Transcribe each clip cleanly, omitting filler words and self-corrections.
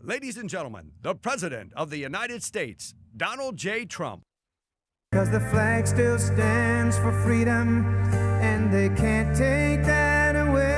Ladies and gentlemen, the President of the United States, Donald J. Trump. 'Cause the flag still stands for freedom, and they can't take that away.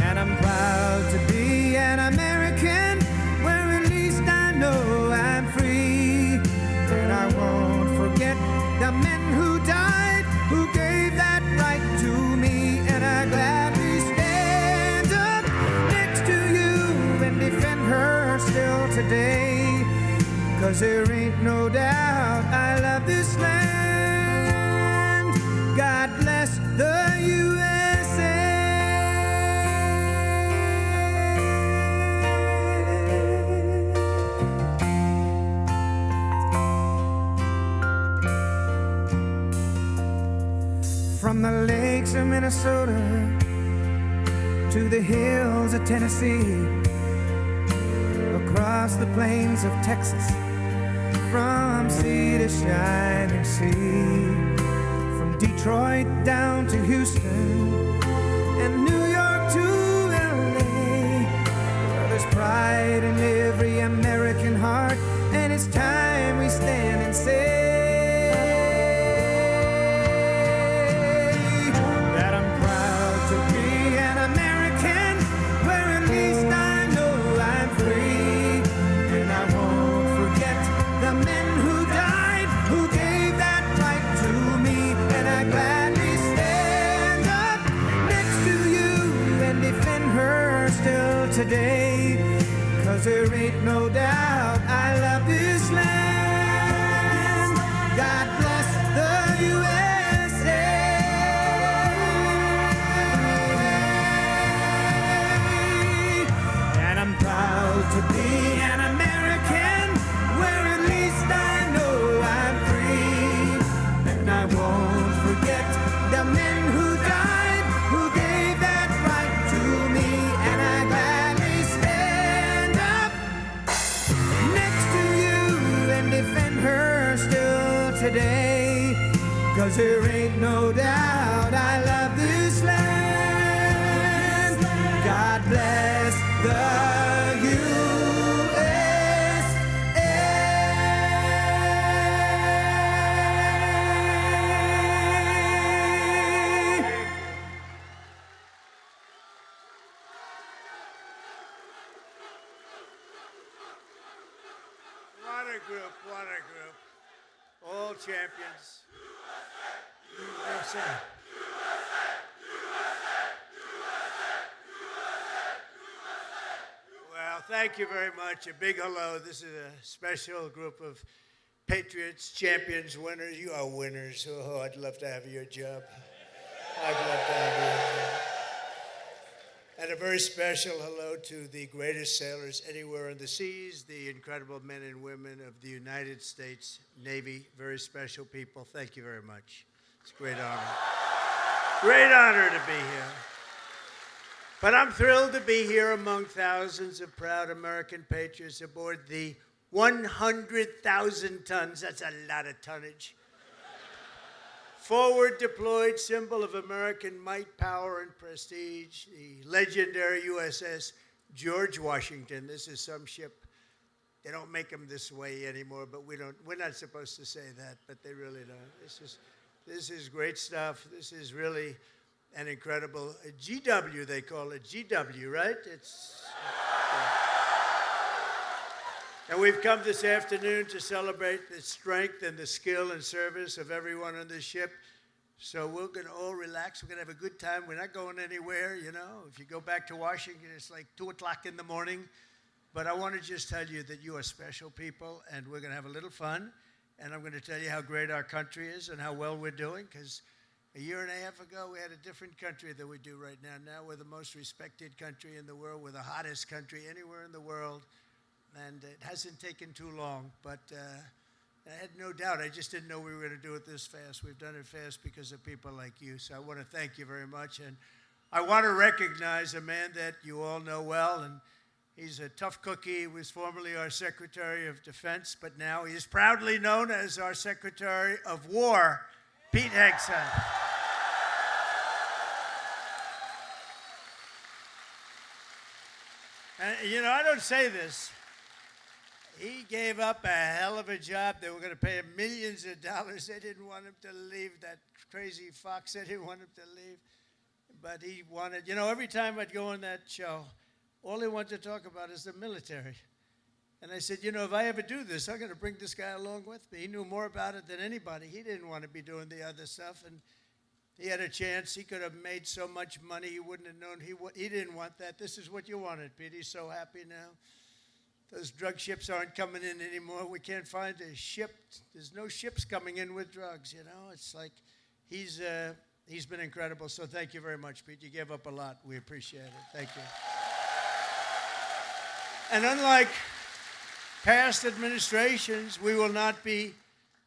And I'm proud to be an American, where at least I know I'm free. And I won't forget the men who died, who gave that right to me. And I gladly stand up next to you and defend her still today. 'Cause there ain't no doubt I love this land. God bless the USA. From the lakes of Minnesota to the hills of Tennessee, across the plains of Texas, from sea to shining sea, from Detroit down to Houston and New York to LA. Well, there's pride in every American heart, and it's time we stand and say that I'm proud to be an American, where at least I know I'm free. And I won't forget the men who died, who gave that right to me. And I gladly stand up next to you and defend her still today. 'Cause there ain't no doubt I love this land. God bless the USA. And I'm proud to be an American, where at least I know I'm free. And I won't forget the men who died, who gave that right to me. And I gladly stand up next to you and defend her still today. 'Cause there ain't no doubt I love this land. God bless the What a group. All champions. USA. Well, thank you very much. A big hello. This is a special group of patriots, champions, winners. You are winners. Oh, I'd love to have your job. I'd love to have your job. And a very special hello to the greatest sailors anywhere in the seas, the incredible men and women of the United States Navy. Very special people. Thank you very much. It's a great honor. Great honor to be here. But I'm thrilled to be here among thousands of proud American patriots aboard the 100,000 tons. That's a lot of tonnage. Forward deployed symbol of American might, power, and prestige, the legendary USS George Washington. This is some ship. They don't make them this way anymore, but we're not supposed to say that, but they really don't. This is great stuff. This is really an incredible GW, they call it. GW, right? And we've come this afternoon to celebrate the strength and the skill and service of everyone on this ship. So we're going to all relax. We're going to have a good time. We're not going anywhere, you know. If you go back to Washington, it's like 2 o'clock in the morning. But I want to just tell you that you are special people, and we're going to have a little fun. And I'm going to tell you how great our country is and how well we're doing, because a year and a half ago, we had a different country than we do right now. Now we're the most respected country in the world. We're the hottest country anywhere in the world. And it hasn't taken too long, but I had no doubt. I just didn't know we were going to do it this fast. We've done it fast because of people like you, so I want to thank you very much. And I want to recognize a man that you all know well, and he's a tough cookie. He was formerly our Secretary of Defense, but now he is proudly known as our Secretary of War, Pete Hegseth. And, you know, I don't say this. He gave up a hell of a job. They were going to pay him millions of dollars. They didn't want him to leave. That crazy Fox, they didn't want him to leave. But he wanted, you know, every time I'd go on that show, all he wanted to talk about is the military. And I said, you know, if I ever do this, I'm going to bring this guy along with me. He knew more about it than anybody. He didn't want to be doing the other stuff. And he had a chance. He could have made so much money he wouldn't have known. He didn't want that. This is what you wanted, Pete. He's so happy now. Those drug ships aren't coming in anymore. We can't find a ship. There's no ships coming in with drugs, you know. It's like he's been incredible. So thank you very much, Pete. You gave up a lot. We appreciate it. Thank you. And unlike past administrations, we will not be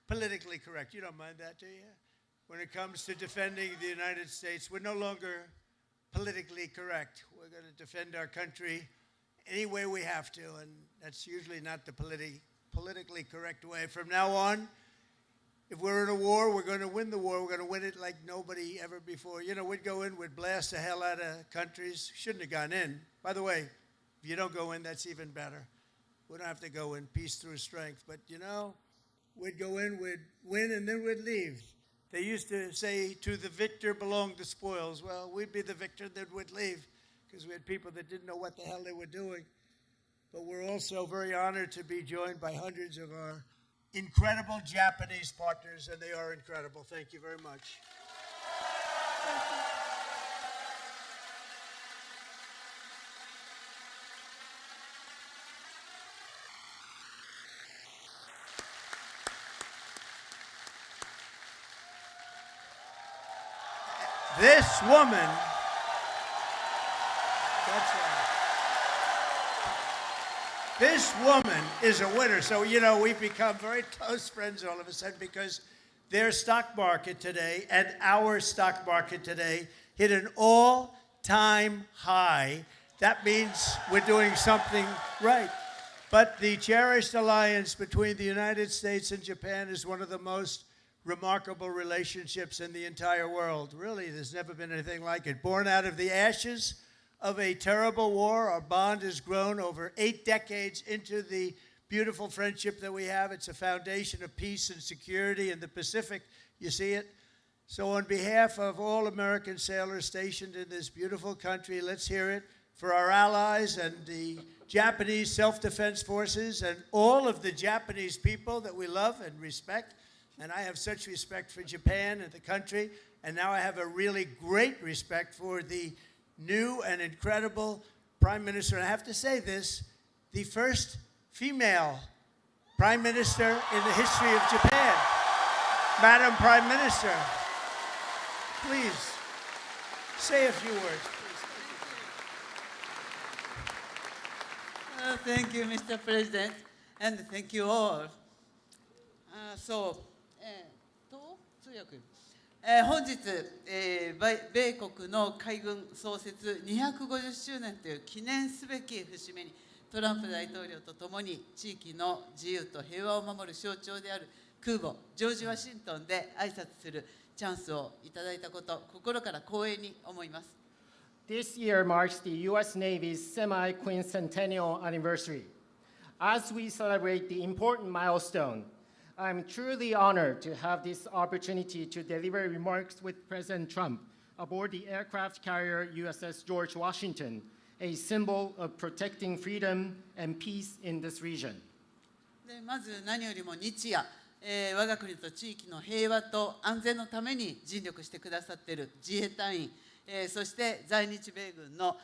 politically correct. You don't mind that, do you? When it comes to defending the United States, we're no longer politically correct. We're going to defend our country any way we have to, and that's usually not the politically correct way. From now on, if we're in a war, we're going to win the war. We're going to win it like nobody ever before. You know, we'd go in, we'd blast the hell out of countries. Shouldn't have gone in. By the way, if you don't go in, that's even better. We don't have to go in, peace through strength. But, you know, we'd go in, we'd win, and then we'd leave. They used to say, to the victor belong the spoils. Well, we'd be the victor, then we'd leave, because we had people that didn't know what the hell they were doing. But we're also very honored to be joined by hundreds of our incredible Japanese partners, and they are incredible. Thank you very much. This woman, that's right. This woman is a winner. So, you know, we've become very close friends all of a sudden because their stock market today and our stock market today hit an all-time high. That means we're doing something right. But the cherished alliance between the United States and Japan is one of the most remarkable relationships in the entire world. Really, there's never been anything like it. Born out of the ashes of a terrible war, our bond has grown over 8 decades into the beautiful friendship that we have. It's a foundation of peace and security in the Pacific. You see it? So on behalf of all American sailors stationed in this beautiful country, let's hear it for our allies and the Japanese self-defense forces and all of the Japanese people that we love and respect. And I have such respect for Japan and the country, and now I have a really great respect for the new and incredible Prime Minister. And I have to say this, the first female Prime Minister in the history of Japan. Madam Prime Minister, please say a few words. Thank you, Mr. President, and thank you all.本日、米国の海軍創設250周年という記念すべき節目にトランプ大統領とともに地域の自由と平和を守る象徴である空母ジョージ・ワシントンで挨拶するチャンスをいただいたこと心から光栄に思います。This year marks the U.S. Navy's semi-quincentennial anniversary. As we celebrate the important milestone, I'm truly honored to have this opportunity to deliver remarks with President Trump aboard the aircraft carrier USS George Washington, a symbol of protecting freedom and peace in this region. でまず何よりも日夜、我が国と地域の平和と安全のために尽力してくださっている自衛隊員、そして在日米軍の、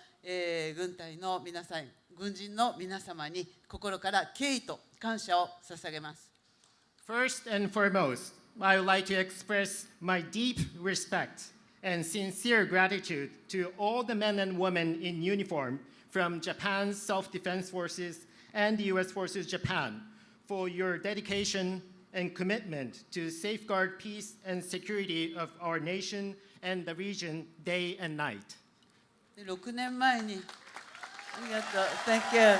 軍隊の皆さん、軍人の皆様に心から敬意と感謝を捧げます。First and foremost, I would like to express my deep respect and sincere gratitude to all the men and women in uniform from Japan's Self-Defense Forces and the U.S. Forces Japan for your dedication and commitment to safeguard peace and security of our nation and the region day and night. 6年前に、ありがとう、Thank you.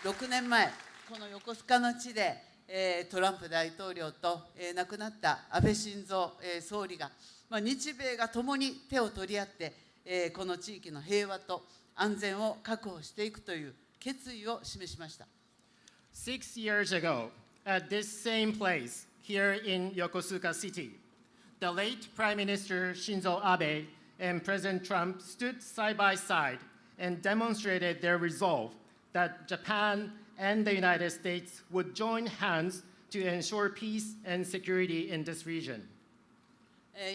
6年前、この横須賀の地で、トランプ大統領と、亡くなった安倍晋三、総理が、日米が共に手を取り合って、この地域の平和と安全を確保していくという決意を示しました。6 years ago, at this same place here in Yokosuka City, the late Prime Minister Shinzo Abe and President Trump stood side by side and demonstrated their resolve that Japan and the United States would join hands to ensure peace and security in this region.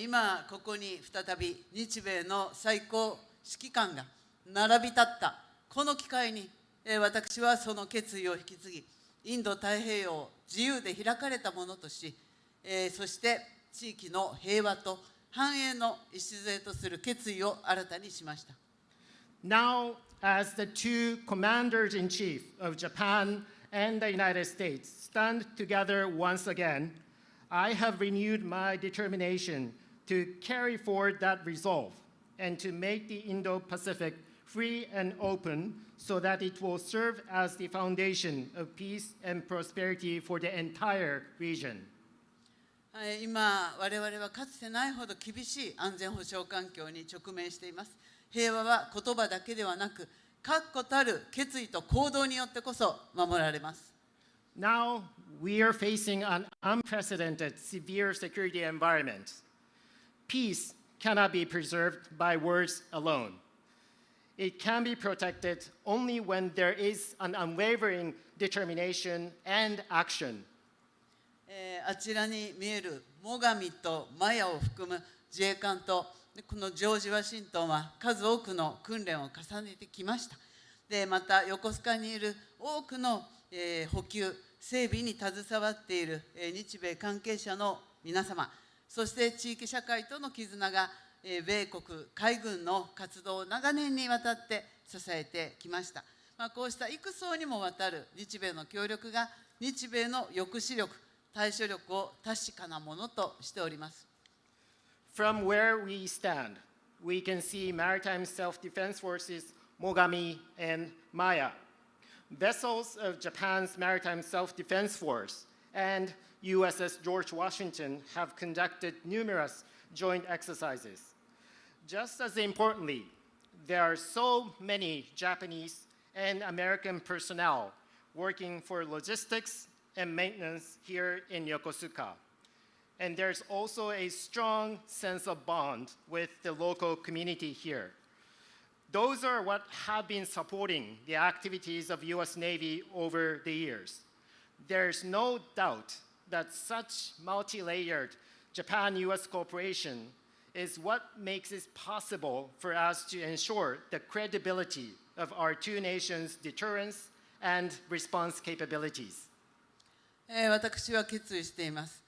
今ここに再び日米の最高指揮官が並び立ったこの機会に、私はその決意を引き継ぎ、インド太平洋を自由で開かれたものとし、そして地域の平和と繁栄の礎とする決意を新たにしました。Now, as the two commanders-in-chief of Japan and the United States stand together once again, I have renewed my determination to carry forward that resolve and to make the Indo-Pacific free and open so that it will serve as the foundation of peace and prosperity for the entire region. 今、我々はかつてないほど厳しい安全保障環境に直面しています。平和は言葉だけではなく、確固たる決意と行動によってこそ守られます。Now, we are facing an unprecedented severe security environment. Peace cannot be preserved by words alone. It can be protected only when there is an unwavering determination and action. あちらに見える最上とマヤを含む自衛官とこのジョージ・ワシントンは数多くの訓練を重ねてきました。でまた横須賀にいる多くの、補給整備に携わっている、日米関係者の皆様、そして地域社会との絆が、米国海軍の活動を長年にわたって支えてきました。こうした幾層にもわたる日米の協力が日米の抑止力、対処力を確かなものとしております。From where we stand, we can see Maritime Self-Defense Forces Mogami and Maya, vessels of Japan's Maritime Self-Defense Force, and USS George Washington have conducted numerous joint exercises. Just as importantly, there are so many Japanese and American personnel working for logistics and maintenance here in Yokosuka. And there's also a strong sense of bond with the local community here. Those are what have been supporting the activities of US Navy over the years. There's no doubt that such multi-layered Japan-US cooperation is what makes it possible for us to ensure the credibility of our two nations' deterrence and response capabilities. 私は決意しています。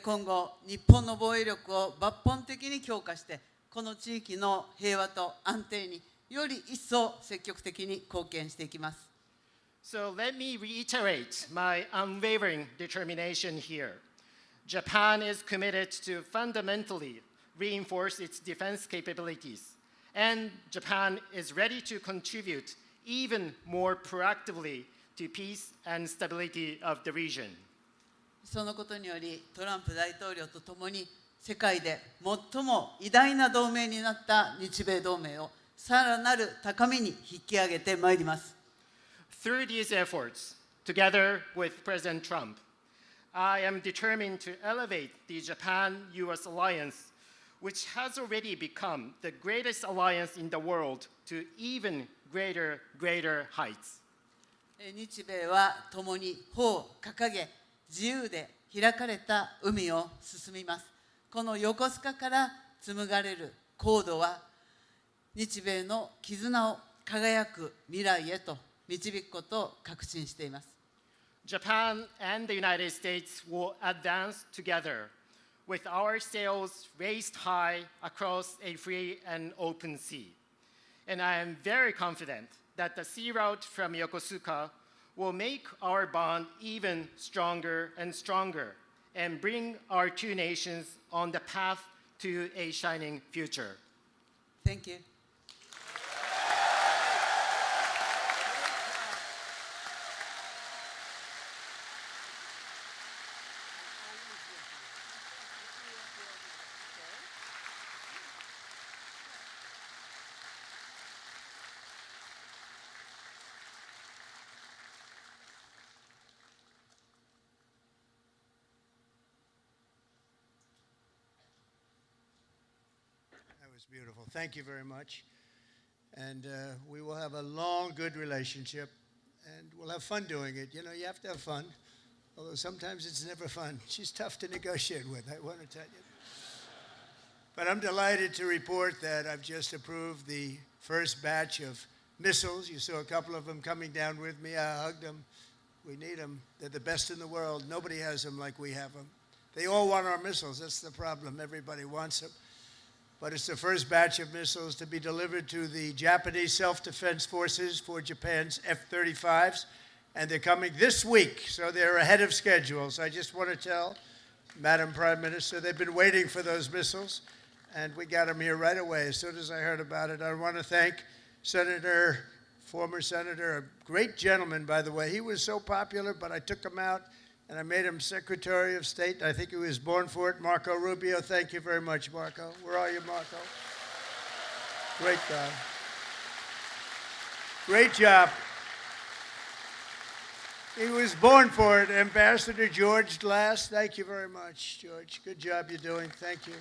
今後、日本の防衛力を抜本的に強化して、この地域の平和と安定により一層積極的に貢献していきます。So let me reiterate my unwavering determination here. Japan is committed to fundamentally reinforce its defense capabilities, and Japan is ready to contribute even more proactively to peace and stability of the region. そのことにより、トランプ大統領とともに世界で最も偉大な同盟になった日米同盟をさらなる高みに引き上げてまいります。Through these efforts, together with President Trump, I am determined to elevate the Japan-US alliance, which has already become the greatest alliance in the world, to even greater heights. 日米は共に帆を掲げ、自由で開かれた海を進みます。この横須賀から紡がれる航路は、日米の絆を輝く未来へと導くことを確信しています。Japan and the United States will advance together with our sails raised high across a free and open sea. And I am very confident that the sea route from Yokosuka will make our bond even stronger and stronger and bring our two nations on the path to a shining future. Thank you. was beautiful. Thank you very much. And we will have a long, good relationship, and we'll have fun doing it. You know, you have to have fun, although sometimes it's never fun. She's tough to negotiate with, I want to tell you. But I'm delighted to report that I've just approved the first batch of missiles. You saw a couple of them coming down with me. I hugged them. We need them. They're the best in the world. Nobody has them like we have them. They all want our missiles. That's the problem. Everybody wants them. But it's the first batch of missiles to be delivered to the Japanese self-defense forces for Japan's F-35s. And they're coming this week, so they're ahead of schedule. So I just want to tell Madam Prime Minister, they've been waiting for those missiles, and we got them here right away as soon as I heard about it. I want to thank former Senator, a great gentleman, by the way. He was so popular, but I took him out, and I made him Secretary of State. I think he was born for it. Marco Rubio, thank you very much, Marco. Where are you, Marco? Great guy. Great job. He was born for it. Ambassador George Glass, thank you very much, George. Good job you're doing. Thank you.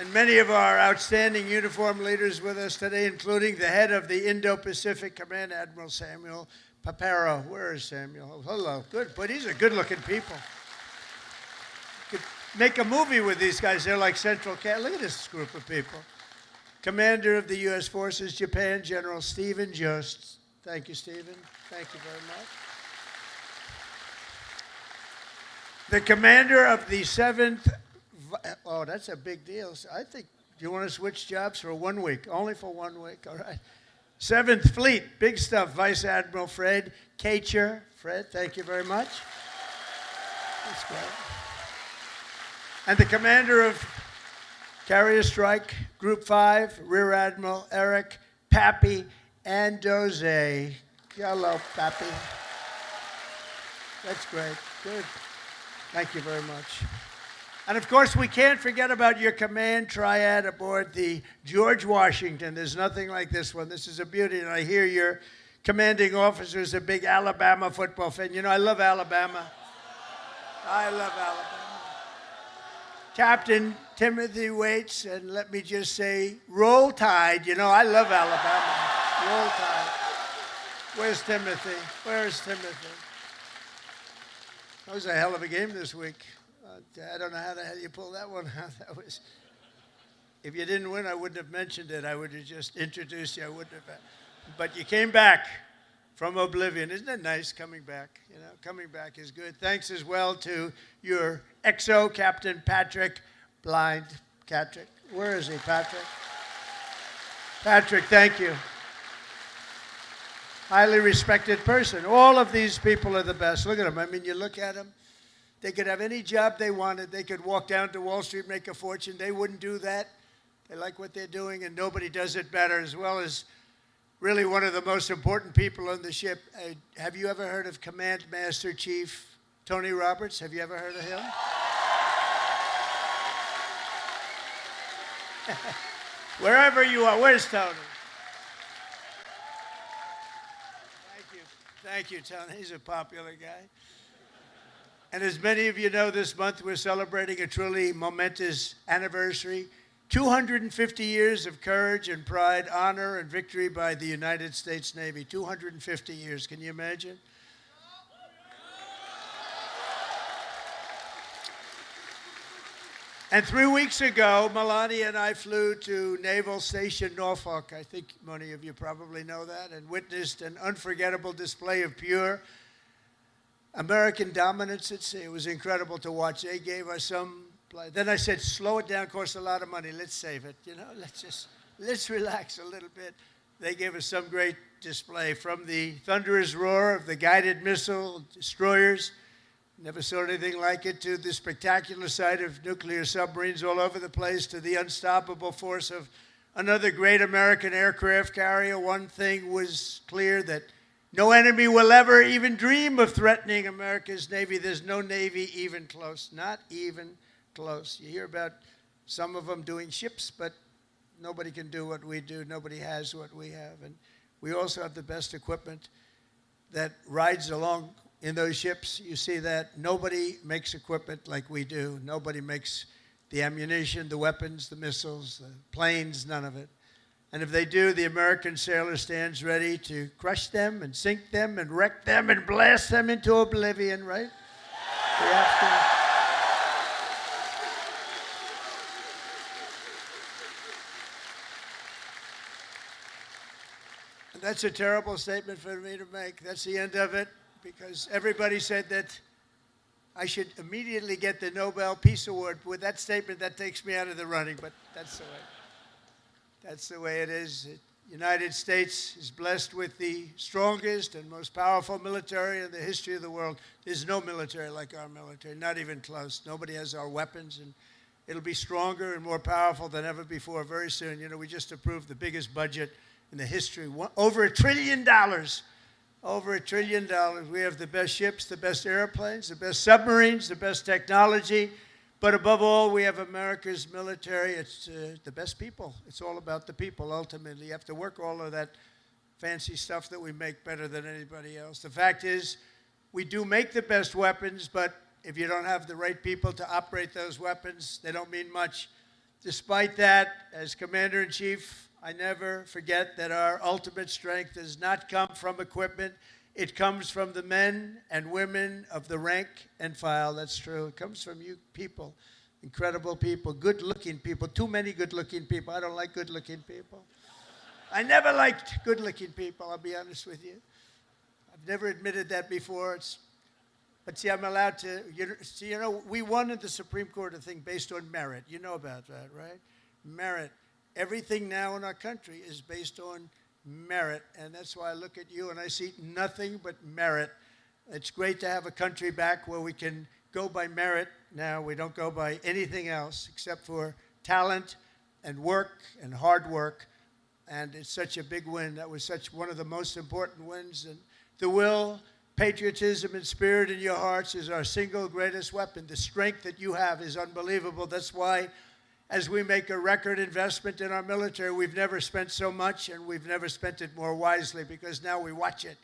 And many of our outstanding uniform leaders with us today, including the head of the Indo-Pacific Command, Admiral Samuel Paparo. Where is Samuel? Oh, hello. Good, but these are good-looking people. Could make a movie with these guys. They're like Central Cat. Look at this group of people. Commander of the U.S. Forces, Japan, General Stephen Jost. Thank you, Stephen. Thank you very much. The commander of the 7th... Oh, that's a big deal. I think, do you want to switch jobs for 1 week? Only for 1 week, all right. 7th Fleet, big stuff. Vice Admiral Fred Kacher. Fred, thank you very much. That's great. And the commander of Carrier Strike Group 5, Rear Admiral Eric Pappy Andoze. Hello, Pappy. That's great. Good. Thank you very much. And of course, we can't forget about your command triad aboard the George Washington. There's nothing like this one. This is a beauty. And I hear your commanding officer is a big Alabama football fan. You know, I love Alabama. I love Alabama. Captain Timothy Waits, and let me just say, roll tide. You know, I love Alabama. Roll tide. Where's Timothy? Where's Timothy? That was a hell of a game this week. I don't know how the hell you pulled that one out. That was, if you didn't win, I wouldn't have mentioned it. I would have just introduced you. I wouldn't have. But you came back from oblivion. Isn't it nice coming back? You know, coming back is good. Thanks as well to your XO, Captain Patrick Blind. Patrick, where is he, Patrick? Patrick, thank you. Highly respected person. All of these people are the best. Look at them. I mean, you look at them. They could have any job they wanted. They could walk down to Wall Street, make a fortune. They wouldn't do that. They like what they're doing, and nobody does it better, as well as really one of the most important people on the ship. Have you ever heard of Command Master Chief Tony Roberts? Have you ever heard of him? Wherever you are, where's Tony? Thank you. Thank you, Tony. He's a popular guy. And as many of you know, this month we're celebrating a truly momentous anniversary. 250 years of courage and pride, honor and victory by the United States Navy. 250 years, can you imagine? And 3 weeks ago, Melania and I flew to Naval Station Norfolk. I think many of you probably know that, and witnessed an unforgettable display of pure American dominance at sea. It was incredible to watch. They gave us some. Then I said, slow it down, costs a lot of money. Let's save it. You know, let's relax a little bit. They gave us some great display, from the thunderous roar of the guided missile destroyers, never saw anything like it, to the spectacular sight of nuclear submarines all over the place, to the unstoppable force of another great American aircraft carrier. One thing was clear, that no enemy will ever even dream of threatening America's Navy. There's no Navy even close, not even close. You hear about some of them doing ships, but nobody can do what we do. Nobody has what we have. And we also have the best equipment that rides along in those ships. You see that. Nobody makes equipment like we do. Nobody makes the ammunition, the weapons, the missiles, the planes, none of it. And if they do, the American sailor stands ready to crush them and sink them and wreck them and blast them into oblivion, right? We have to. And that's a terrible statement for me to make. That's the end of it, because everybody said that I should immediately get the Nobel Peace Award. With that statement, that takes me out of the running, but that's the way. That's the way it is. The United States is blessed with the strongest and most powerful military in the history of the world. There's no military like our military, not even close. Nobody has our weapons, and it'll be stronger and more powerful than ever before very soon. You know, we just approved the biggest budget in the history, over $1 trillion. Over $1 trillion. We have the best ships, the best airplanes, the best submarines, the best technology. But above all, we have America's military. It's the best people. It's all about the people, ultimately. You have to work all of that fancy stuff that we make better than anybody else. The fact is, we do make the best weapons, but if you don't have the right people to operate those weapons, they don't mean much. Despite that, as Commander-in-Chief, I never forget that our ultimate strength does not come from equipment. It comes from the men and women of the rank and file. That's true. It comes from you people, incredible people, good-looking people, too many good-looking people. I don't like good-looking people. I never liked good-looking people, I'll be honest with you. I've never admitted that before. But see, I'm allowed to, you know, we won in the Supreme Court a thing based on merit. You know about that, right? Merit. Everything now in our country is based on merit, and that's why I look at you and I see nothing but merit. It's great to have a country back where we can go by merit now. We don't go by anything else except for talent and work and hard work, and it's such a big win. That was such one of the most important wins, and the will, patriotism, and spirit in your hearts is our single greatest weapon. The strength that you have is unbelievable. That's why as we make a record investment in our military, we've never spent so much, and we've never spent it more wisely, because now we watch it.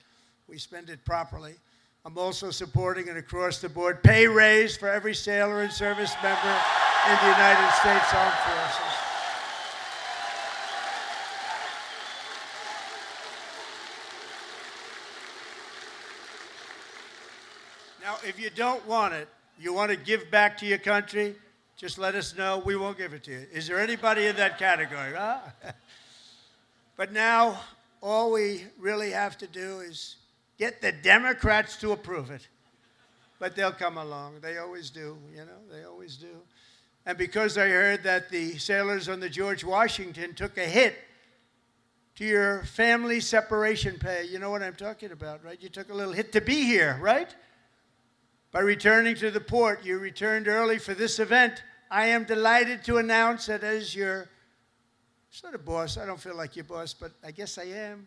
We spend it properly. I'm also supporting an across-the-board pay raise for every sailor and service member in the United States Armed Forces. Now, if you don't want it, you want to give back to your country, just let us know. We won't give it to you. Is there anybody in that category? Huh? But now, all we really have to do is get the Democrats to approve it. But they'll come along. They always do, you know, they always do. And because I heard that the sailors on the George Washington took a hit to your family separation pay, you know what I'm talking about, right? You took a little hit to be here, right? By returning to the port, you returned early for this event. I am delighted to announce that as your sort of boss, I don't feel like your boss, but I guess I am.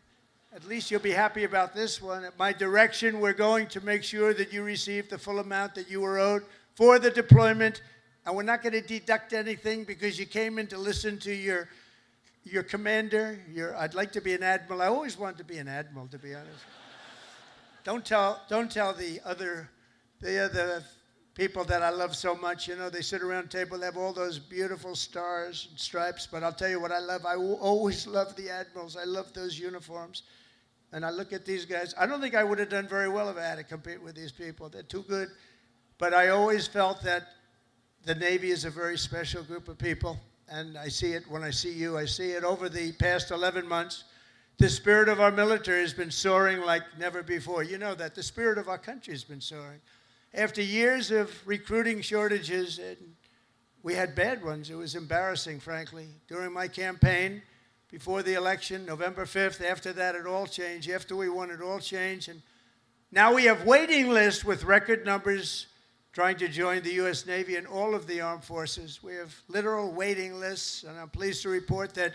At least you'll be happy about this one. At my direction, we're going to make sure that you receive the full amount that you were owed for the deployment. And we're not going to deduct anything because you came in to listen to your commander. I'd like to be an admiral. I always wanted to be an admiral, to be honest. Don't tell the other people that I love so much. You know, they sit around the table, they have all those beautiful stars and stripes, but I'll tell you what I love. I will always love the admirals. I love those uniforms. And I look at these guys. I don't think I would have done very well if I had to compete with these people. They're too good. But I always felt that the Navy is a very special group of people. And I see it when I see you. I see it over the past 11 months. The spirit of our military has been soaring like never before. You know that. The spirit of our country has been soaring. After years of recruiting shortages, and we had bad ones. It was embarrassing, frankly. During my campaign, before the election, November 5th, after that, it all changed. After we won, it all changed. And now we have waiting lists with record numbers trying to join the U.S. Navy and all of the armed forces. We have literal waiting lists, and I'm pleased to report that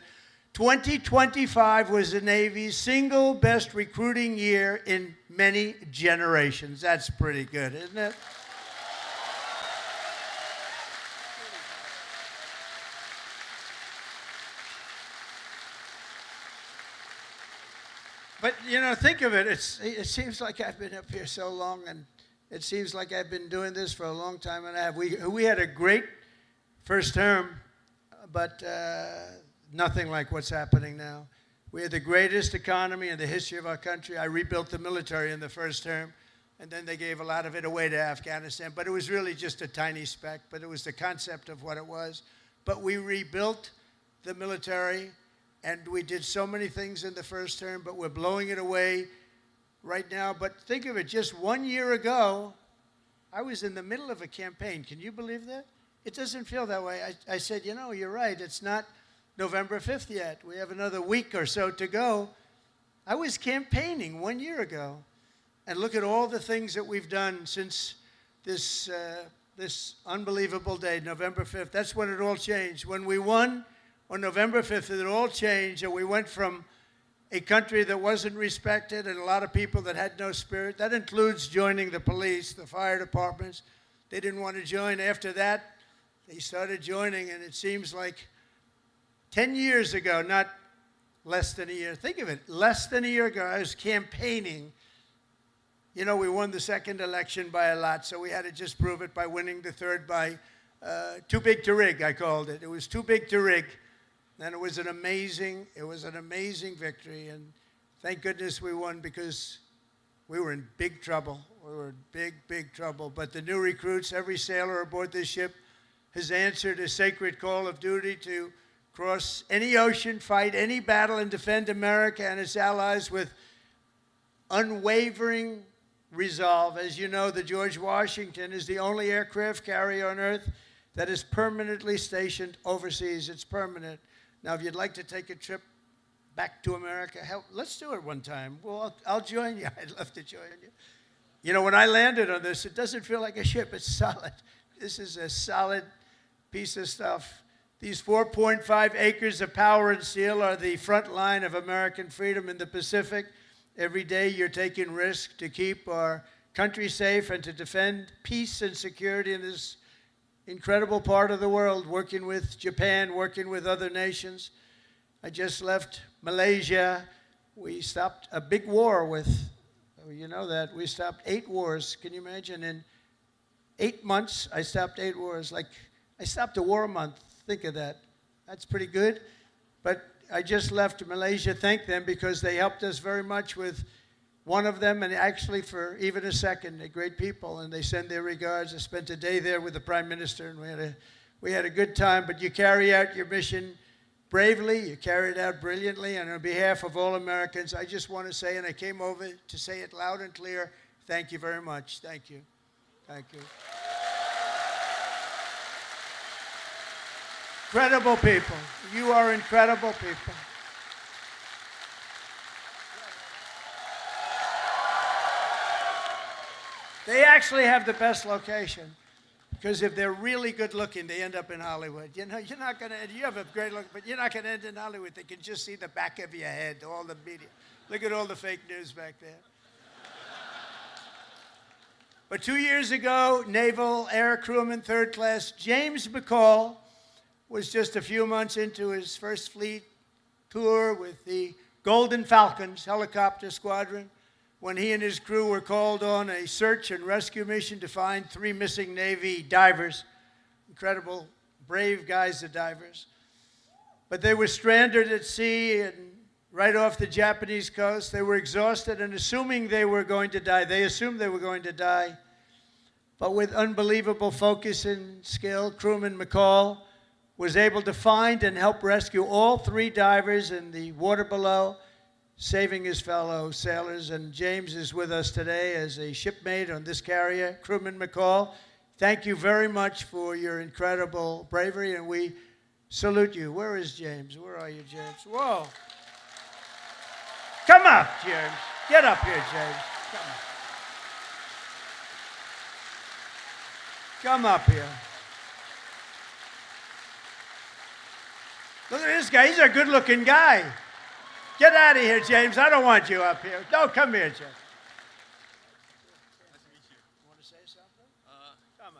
2025 was the Navy's single best recruiting year in many generations. That's pretty good, isn't it? But, you know, think of it. It seems like I've been up here so long, and it seems like I've been doing this for a long time, and I have. We had a great first term, but nothing like what's happening now. We had the greatest economy in the history of our country. I rebuilt the military in the first term, and then they gave a lot of it away to Afghanistan. But it was really just a tiny speck, but it was the concept of what it was. But we rebuilt the military, and we did so many things in the first term, but we're blowing it away right now. But think of it, just 1 year ago, I was in the middle of a campaign. Can you believe that? It doesn't feel that way. I said, you know, you're right. It's not November 5th yet. We have another week or so to go. I was campaigning 1 year ago. And look at all the things that we've done since this unbelievable day, November 5th. That's when it all changed. When we won on November 5th, it all changed. And we went from a country that wasn't respected and a lot of people that had no spirit. That includes joining the police, the fire departments. They didn't want to join. After that, they started joining, and it seems like 10 years ago, not less than a year. Think of it, less than a year ago, I was campaigning. You know, we won the second election by a lot, so we had to just prove it by winning the third by too big to rig, I called it. It was too big to rig. And it was an amazing victory. And thank goodness we won, because we were in big trouble. We were in big, big trouble. But the new recruits, every sailor aboard this ship has answered a sacred call of duty to cross any ocean, fight any battle, and defend America and its allies with unwavering resolve. As you know, the George Washington is the only aircraft carrier on Earth that is permanently stationed overseas. It's permanent. Now, if you'd like to take a trip back to America, let's do it one time. Well, I'll join you. I'd love to join you. You know, when I landed on this, it doesn't feel like a ship. It's solid. This is a solid piece of stuff. These 4.5 acres of power and steel are the front line of American freedom in the Pacific. Every day you're taking risks to keep our country safe and to defend peace and security in this incredible part of the world, working with Japan, working with other nations. I just left Malaysia. We stopped a big war with, you know that, we stopped 8 wars. Can you imagine? In 8 months, I stopped 8 wars. Like, I stopped a war a month. Think of that. That's pretty good. But I just left Malaysia. Thank them, because they helped us very much with one of them, and actually for even a second. They're great people, and they send their regards. I spent a day there with the Prime Minister, and we had a good time. But you carry out your mission bravely. You carry it out brilliantly. And on behalf of all Americans, I just want to say, and I came over to say it loud and clear, thank you very much. Thank you. Thank you. Incredible people. You are incredible people. They actually have the best location, because if they're really good looking, they end up in Hollywood. You know, you're not going to, you have a great look, but you're not going to end in Hollywood. They can just see the back of your head, all the media. Look at all the fake news back there. But 2 years ago, Naval Air Crewman Third Class James McCall was just a few months into his first fleet tour with the Golden Falcons helicopter squadron, when he and his crew were called on a search and rescue mission to find 3 missing Navy divers. Incredible, brave guys, the divers. But they were stranded at sea and right off the Japanese coast. They were exhausted and assuming they were going to die. They assumed they were going to die. But with unbelievable focus and skill, crewman McCall was able to find and help rescue all 3 divers in the water below, saving his fellow sailors. And James is with us today as a shipmate on this carrier. Crewman McCall, thank you very much for your incredible bravery, and we salute you. Where is James? Where are you, James? Whoa. Come up, James. Get up here, James. Come up here. Look at this guy. He's a good-looking guy. Get out of here, James. I don't want you up here. No, come here, James. Nice to meet you. You want to say something? Come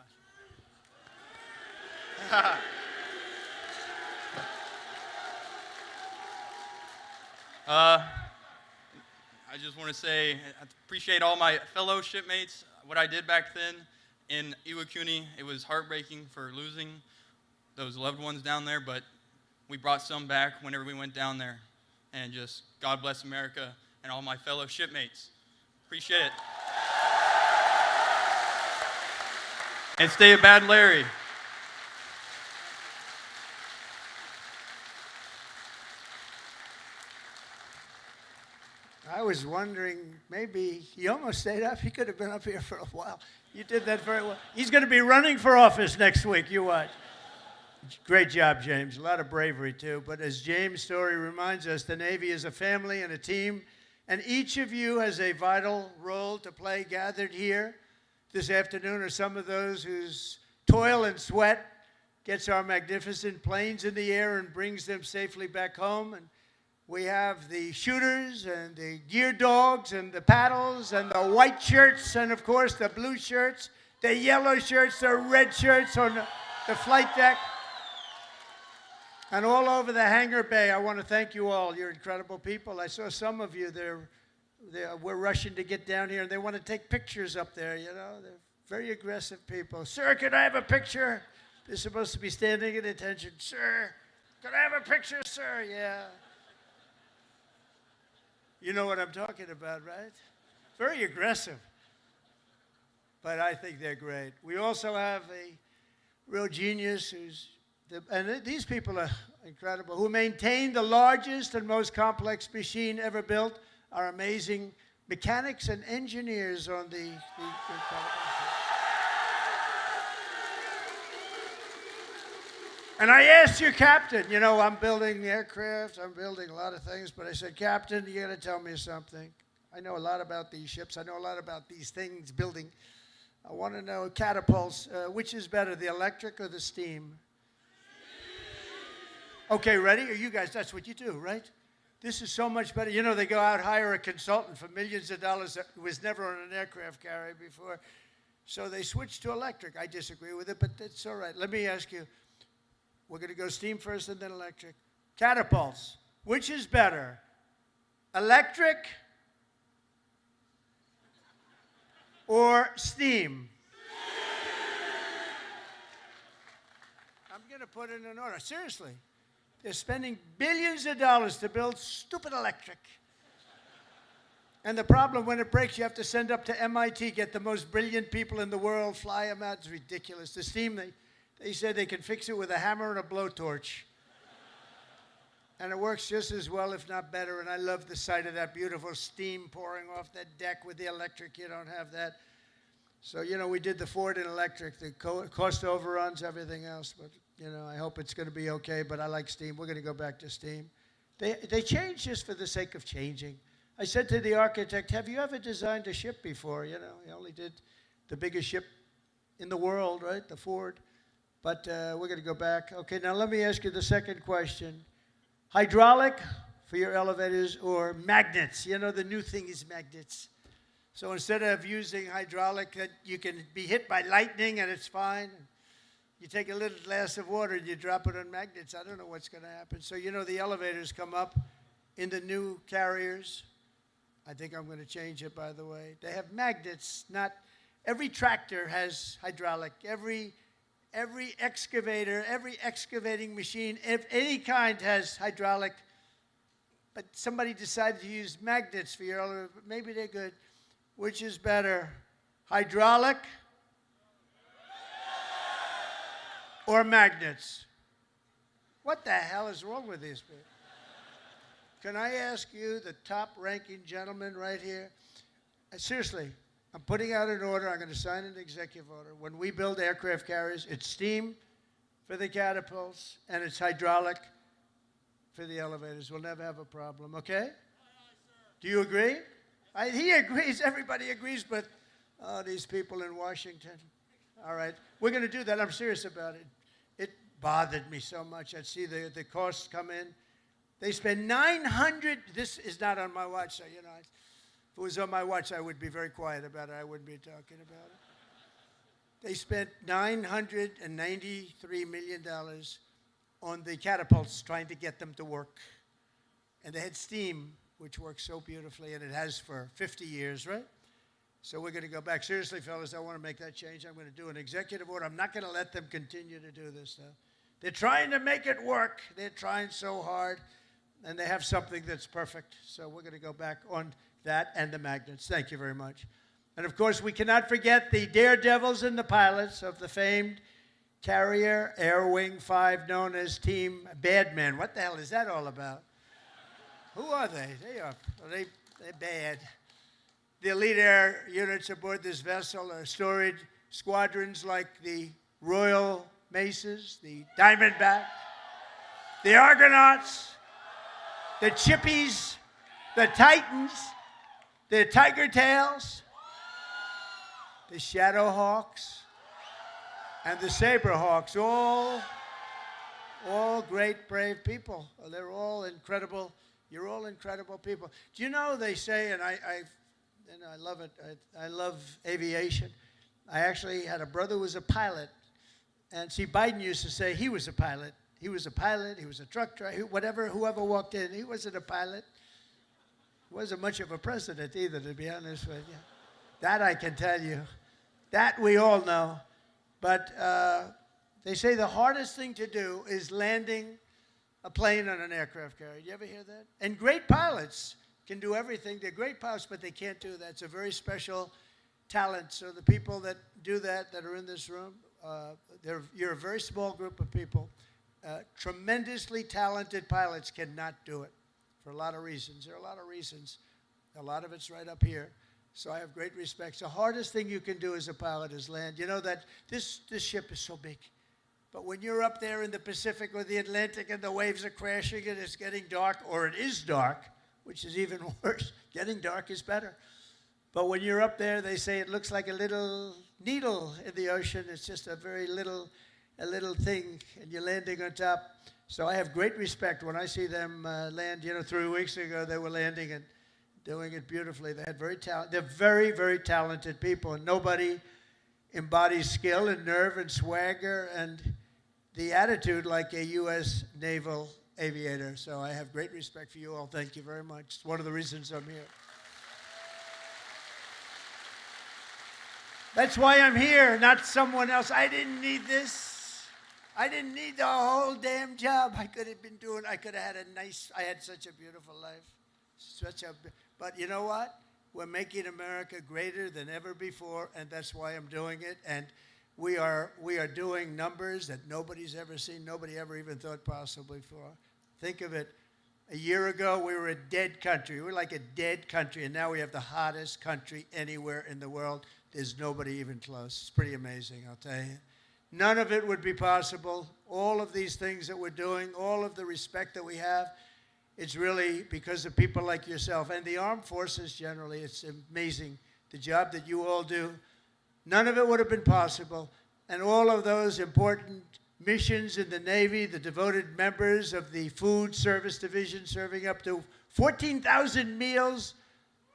on. I just want to say I appreciate all my fellow shipmates. What I did back then in Iwakuni, it was heartbreaking for losing those loved ones down there, but we brought some back whenever we went down there. And just God bless America and all my fellow shipmates. Appreciate it. And stay a bad Larry. I was wondering, maybe he almost stayed up. He could have been up here for a while. You did that very well. He's going to be running for office next week. You watch. Great job, James. A lot of bravery, too. But as James' story reminds us, the Navy is a family and a team, and each of you has a vital role to play. Gathered here this afternoon are some of those whose toil and sweat gets our magnificent planes in the air and brings them safely back home. And we have the shooters and the gear dogs and the paddles and the white shirts and, of course, the blue shirts, the yellow shirts, the red shirts on the flight deck. And all over the hangar bay, I want to thank you all. You're incredible people. I saw some of you, we're rushing to get down here, and they want to take pictures up there, you know. They're very aggressive people. Sir, can I have a picture? They're supposed to be standing at attention. Sir, can I have a picture, sir? Yeah. You know what I'm talking about, right? Very aggressive. But I think they're great. We also have a real genius and these people are incredible, who maintain the largest and most complex machine ever built, are amazing mechanics and engineers on the And I asked your captain, you know, I'm building aircraft, I'm building a lot of things, but I said, Captain, you got to tell me something. I know a lot about these ships. I know a lot about these things building. I want to know catapults. Which is better, the electric or the steam? Okay, ready? You guys, that's what you do, right? This is so much better. You know, they go out, hire a consultant for millions of dollars that was never on an aircraft carrier before. So they switched to electric. I disagree with it, but it's all right. Let me ask you. We're going to go steam first and then electric. Catapults. Which is better? Electric or steam? I'm going to put it in order. Seriously. They're spending billions of dollars to build stupid electric. And the problem, when it breaks, you have to send up to MIT, get the most brilliant people in the world, fly them out. It's ridiculous. The steam, they said they can fix it with a hammer and a blowtorch. And it works just as well, if not better. And I love the sight of that beautiful steam pouring off that deck. With the electric, you don't have that. So, you know, we did the Ford in electric, the cost overruns, everything else. But, you know, I hope it's going to be okay. But I like steam. We're going to go back to steam. They changed just for the sake of changing. I said to the architect, have you ever designed a ship before? You know, he only did the biggest ship in the world, right, the Ford. But we're going to go back. Okay, now let me ask you the second question. Hydraulic for your elevators or magnets? You know, the new thing is magnets. So instead of using hydraulic, you can be hit by lightning and it's fine. You take a little glass of water and you drop it on magnets. I don't know what's going to happen. So, you know, the elevators come up in the new carriers. I think I'm going to change it, by the way. They have magnets. Not every tractor has hydraulic. Every excavator, every excavating machine of any kind has hydraulic. But somebody decided to use magnets for your elevator. Maybe they're good. Which is better, hydraulic or magnets? What the hell is wrong with these people? Can I ask you, the top-ranking gentleman right here? Seriously, I'm putting out an order. I'm going to sign an executive order. When we build aircraft carriers, it's steam for the catapults, and it's hydraulic for the elevators. We'll never have a problem, okay? Do you agree? He agrees. Everybody agrees, but these people in Washington. All right. We're going to do that. I'm serious about it. It bothered me so much. I'd see the costs come in. They spend $900. This is not on my watch, so, you know, if it was on my watch, I would be very quiet about it. I wouldn't be talking about it. They spent $993 million on the catapults, trying to get them to work. And they had steam, which works so beautifully, and it has for 50 years, right? So we're going to go back. Seriously, fellas, I want to make that change. I'm going to do an executive order. I'm not going to let them continue to do this stuff. They're trying to make it work. They're trying so hard, and they have something that's perfect. So we're going to go back on that and the magnets. Thank you very much. And of course, we cannot forget the daredevils and the pilots of the famed Carrier Air Wing 5, known as Team Badmen. What the hell is that all about? Who are they? They're bad. The elite air units aboard this vessel are storied squadrons like the Royal Maces, the Diamondbacks, the Argonauts, the Chippies, the Titans, the Tiger Tails, the Shadowhawks, and the Saberhawks, all great, brave people. They're all incredible. You're all incredible people. Do you know, they say, and I love it, I love aviation. I actually had a brother who was a pilot. And see, Biden used to say he was a pilot. He was a pilot, he was a truck driver, whoever walked in, he wasn't a pilot. He wasn't much of a president either, to be honest with you. That I can tell you. That we all know. But they say the hardest thing to do is landing a plane on an aircraft carrier. You ever hear that? And great pilots can do everything. They're great pilots, but they can't do that. It's a very special talent. So the people that do that are in this room, you're a very small group of people. Tremendously talented pilots cannot do it for a lot of reasons. There are a lot of reasons. A lot of it's right up here. So I have great respect. The hardest thing you can do as a pilot is land. You know that this ship is so big. But when you're up there in the Pacific or the Atlantic and the waves are crashing and it's getting dark, or it is dark, which is even worse. Getting dark is better. But when you're up there, they say it looks like a little needle in the ocean. It's just a very little thing, and you're landing on top. So I have great respect when I see them land. You know, 3 weeks ago they were landing and doing it beautifully. They're very, very talented people, and nobody embodies skill and nerve and swagger and the attitude like a U.S. naval aviator. So I have great respect for you all. Thank you very much. It's one of the reasons I'm here. That's why I'm here, not someone else. I didn't need this. I didn't need the whole damn job. I could have had I had such a beautiful life. But you know what? We're making America greater than ever before, and that's why I'm doing it. And we are doing numbers that nobody's ever seen, nobody ever even thought possible before. Think of it. A year ago, we were a dead country. We were like a dead country, and now we have the hottest country anywhere in the world. There's nobody even close. It's pretty amazing, I'll tell you. None of it would be possible. All of these things that we're doing, all of the respect that we have, it's really because of people like yourself and the armed forces generally. It's amazing, the job that you all do. None of it would have been possible. And all of those important missions in the Navy, the devoted members of the Food Service Division serving up to 14,000 meals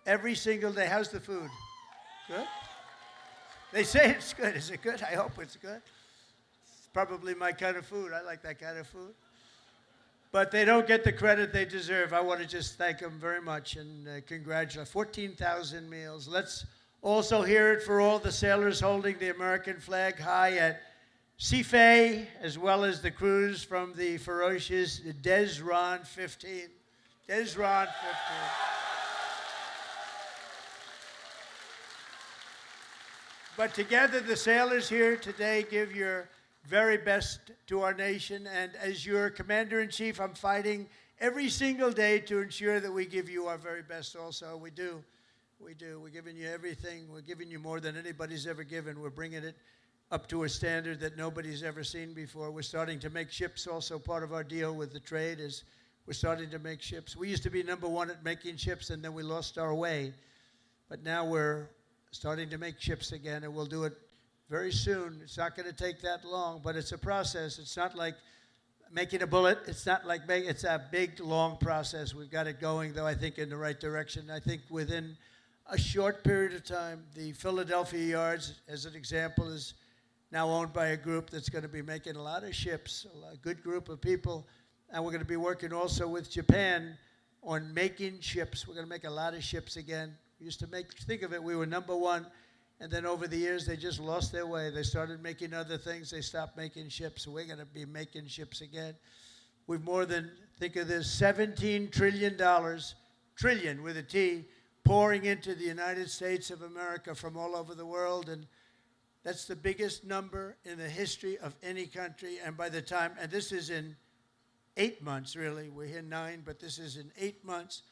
every single day. How's the food? Good? They say it's good. Is it good? I hope it's good. It's probably my kind of food. I like that kind of food. But they don't get the credit they deserve. I want to just thank them very much and congratulate. 14,000 meals. Let's also hear it for all the sailors holding the American flag high at Seafay, as well as the crews from the ferocious Desron 15. Desron 15. But together, the sailors here today give your very best to our nation. And as your commander-in-chief, I'm fighting every single day to ensure that we give you our very best also. We do. We do. We're giving you everything. We're giving you more than anybody's ever given. We're bringing it up to a standard that nobody's ever seen before. We're starting to make ships also. Part of our deal with the trade is we're starting to make ships. We used to be number one at making ships, and then we lost our way. But now we're starting to make ships again, and we'll do it very soon. It's not going to take that long, but it's a process. It's not like making a bullet. It's not like it's a big, long process. We've got it going, though, I think, in the right direction. I think within a short period of time, the Philadelphia yards, as an example, is now owned by a group that's going to be making a lot of ships, a good group of people. And we're going to be working also with Japan on making ships. We're going to make a lot of ships again. We used to think of it, we were number one And then over the years, they just lost their way. They started making other things. They stopped making ships. So we're going to be making ships again. We've more than, think of this, $17 trillion, trillion with a T, pouring into the United States of America from all over the world. And that's the biggest number in the history of any country. And by the time, and this is in 8 months, really. We're here 9, but this is in 8 months.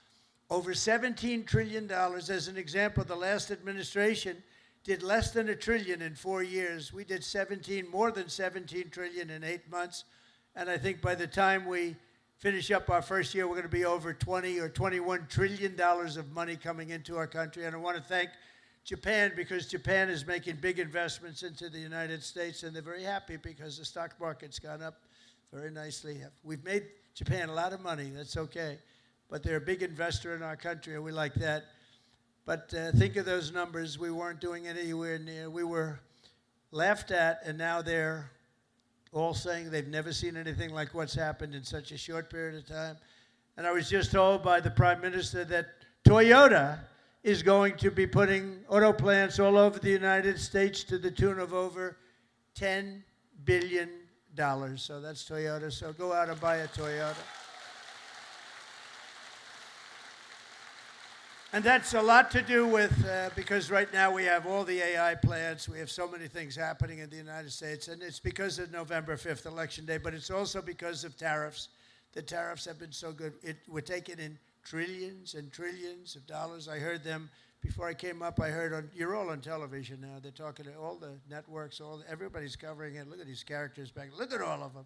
Over $17 trillion. As an example, the last administration did less than $1 trillion in 4 years. We did more than 17 trillion in 8 months. And I think by the time we finish up our first year, we're going to be over 20 or $21 trillion of money coming into our country. And I want to thank Japan, because Japan is making big investments into the United States, and they're very happy because the stock market's gone up very nicely. We've made Japan a lot of money. That's okay. But they're a big investor in our country, and we like that. But think of those numbers. We weren't doing anywhere near. We were laughed at, and now they're all saying they've never seen anything like what's happened in such a short period of time. And I was just told by the Prime Minister that Toyota is going to be putting auto plants all over the United States to the tune of over $10 billion. So that's Toyota. So go out and buy a Toyota. And that's a lot to do with, because right now we have all the AI plants. We have so many things happening in the United States. And it's because of November 5th, Election Day. But it's also because of tariffs. The tariffs have been so good. We're taking in trillions and trillions of dollars. I heard them before I came up. I heard you're all on television now. They're talking to all the networks. Everybody's covering it. Look at these characters back. Look at all of them.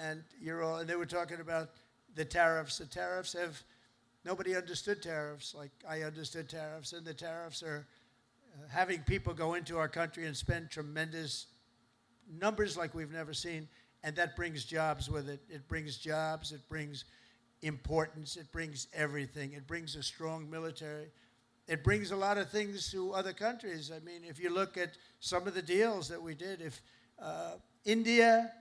And and they were talking about the tariffs. The tariffs have. Nobody understood tariffs like I understood tariffs, and the tariffs are having people go into our country and spend tremendous numbers like we've never seen, and that brings jobs with it. It brings jobs, it brings importance, it brings everything. It brings a strong military. It brings a lot of things to other countries. I mean, if you look at some of the deals that we did, if India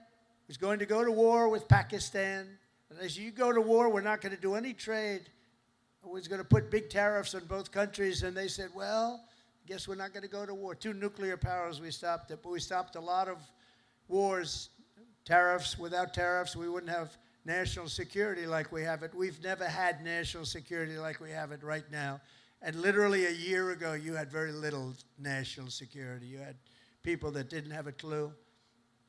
was going to go to war with Pakistan, and as you go to war, we're not going to do any trade. Was going to put big tariffs on both countries, and they said, well, I guess we're not going to go to war. 2 nuclear powers, we stopped it, but we stopped a lot of wars. Tariffs, without tariffs, we wouldn't have national security like we have it. We've never had national security like we have it right now. And literally a year ago, you had very little national security. You had people that didn't have a clue.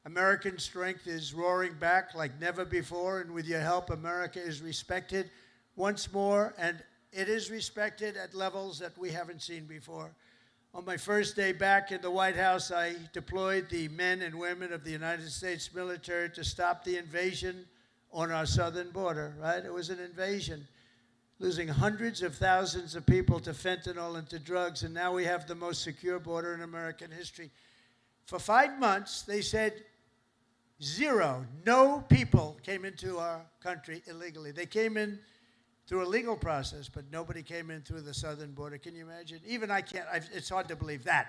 American strength is roaring back like never before, and with your help, America is respected once more, and it is respected at levels that we haven't seen before. On my first day back in the White House, I deployed the men and women of the United States military to stop the invasion on our southern border, right? It was an invasion, losing hundreds of thousands of people to fentanyl and to drugs, and now we have the most secure border in American history. For 5 months, they said no people came into our country illegally. They came in through a legal process, but nobody came in through the southern border. Can you imagine? Even I can't, it's hard to believe that,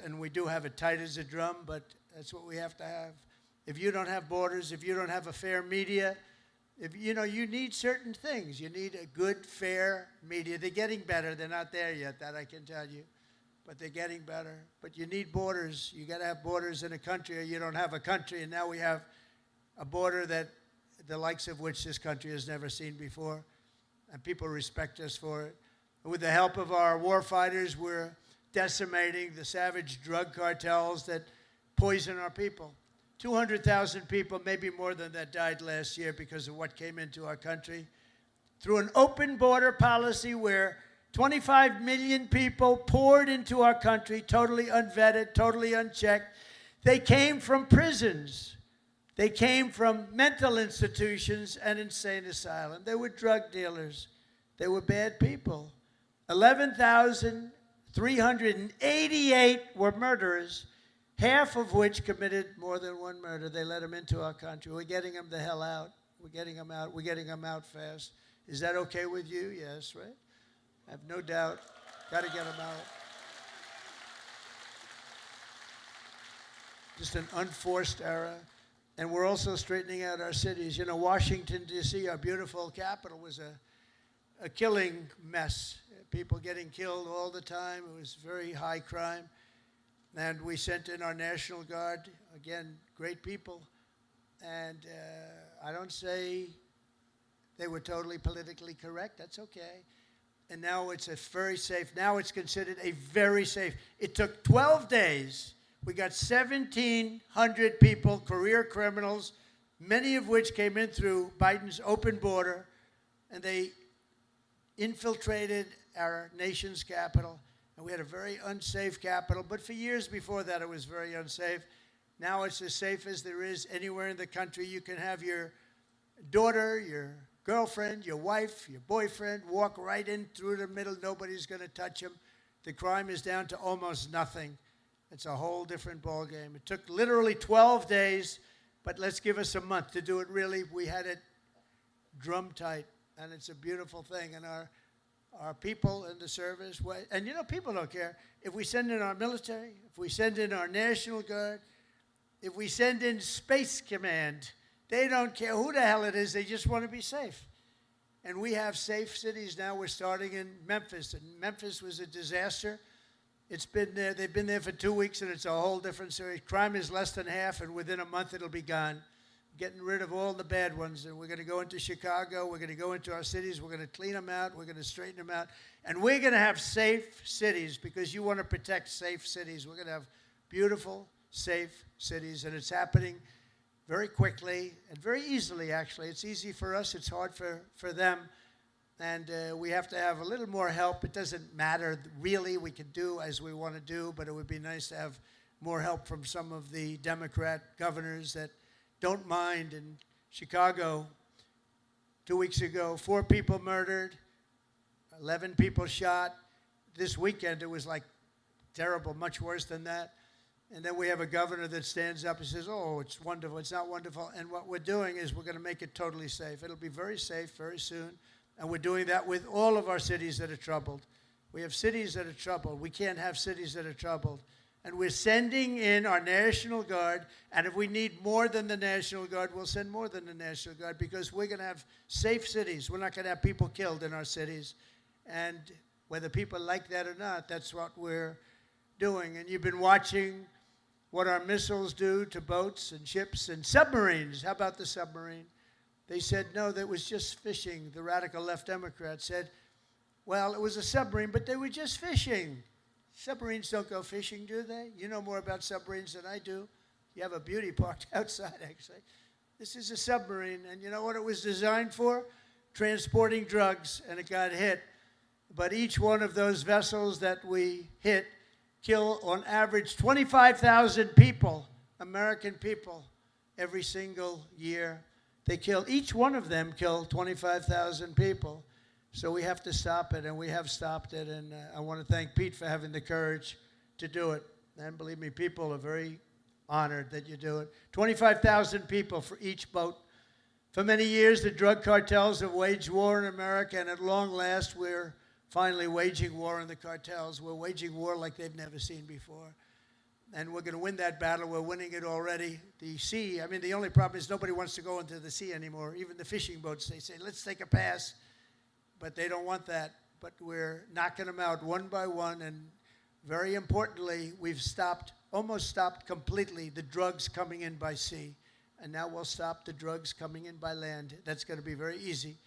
and we do have it tight as a drum, but that's what we have to have. If you don't have borders, if you don't have a fair media, you need certain things. You need a good, fair media. They're getting better. They're not there yet, that I can tell you, but they're getting better. But you need borders. You got to have borders in a country, or you don't have a country, and now we have a border that the likes of which this country has never seen before, and people respect us for it. And with the help of our war fighters, we're decimating the savage drug cartels that poison our people. 200,000 people, maybe more than that, died last year because of what came into our country. Through an open border policy where 25 million people poured into our country, totally unvetted, totally unchecked. They came from prisons. They came from mental institutions and insane asylums. They were drug dealers. They were bad people. 11,388 were murderers, half of which committed more than one murder. They let them into our country. We're getting them the hell out. We're getting them out. We're getting them out fast. Is that okay with you? Yes, right? I have no doubt. Got to get them out. Just an unforced era. And we're also straightening out our cities. Washington, D.C., our beautiful capital, was a killing mess. people getting killed all the time. It was very high crime. And we sent in our National Guard, again, great people. And I don't say they were totally politically correct. That's okay. And now it's a very safe. Now it's considered a very safe. It took 12 days. We got 1,700 people, career criminals, many of which came in through Biden's open border, and they infiltrated our nation's capital. And we had a very unsafe capital. But for years before that, it was very unsafe. Now it's as safe as there is anywhere in the country. You can have your daughter, your girlfriend, your wife, your boyfriend walk right in through the middle. Nobody's going to touch them. The crime is down to almost nothing. It's a whole different ballgame. It took literally 12 days, but let's give us a month to do it really. We had it drum tight, and it's a beautiful thing. And our people in the service, and you know, people don't care. If we send in our military, if we send in our National Guard, if we send in Space Command, they don't care who the hell it is. They just want to be safe. And we have safe cities now. We're starting in Memphis. And Memphis was a disaster. It's been there. They've been there for 2 weeks, and it's a whole different story. Crime is less than half, and within a month it'll be gone. Getting rid of all the bad ones. And we're going to go into Chicago. We're going to go into our cities. We're going to clean them out. We're going to straighten them out. And we're going to have safe cities because you want to protect safe cities. We're going to have beautiful, safe cities, and it's happening very quickly and very easily, actually. It's easy for us. It's hard for them. And we have to have a little more help. It doesn't matter, really. We can do as we want to do, but it would be nice to have more help from some of the Democrat governors that don't mind. In Chicago, 2 weeks ago, 4 people murdered, 11 people shot. This weekend, it was like terrible, much worse than that. And then we have a governor that stands up and says, oh, it's wonderful. It's not wonderful. And what we're doing is we're going to make it totally safe. It'll be very safe very soon. And we're doing that with all of our cities that are troubled. We have cities that are troubled. We can't have cities that are troubled. And we're sending in our National Guard. And if we need more than the National Guard, we'll send more than the National Guard because we're going to have safe cities. We're not going to have people killed in our cities. And whether people like that or not, that's what we're doing. And you've been watching what our missiles do to boats and ships and submarines. How about the submarine? They said, no, that was just fishing. The radical left Democrats said, well, it was a submarine, but they were just fishing. Submarines don't go fishing, do they? You know more about submarines than I do. You have a beauty parked outside, actually. This is a submarine, and you know what it was designed for? Transporting drugs, and it got hit. But each one of those vessels that we hit kill, on average, 25,000 people, American people, every single year. They kill, each one of them kill 25,000 people. So we have to stop it, and we have stopped it. And I want to thank Pete for having the courage to do it. And believe me, people are very honored that you do it. 25,000 people for each boat. For many years, the drug cartels have waged war in America, and at long last, we're finally waging war on the cartels. We're waging war like they've never seen before. And we're going to win that battle. We're winning it already. The sea, I mean, the only problem is nobody wants to go into the sea anymore. Even the fishing boats, they say, let's take a pass. But they don't want that. But we're knocking them out one by one. And very importantly, we've almost stopped completely the drugs coming in by sea. And now we'll stop the drugs coming in by land. That's going to be very easy.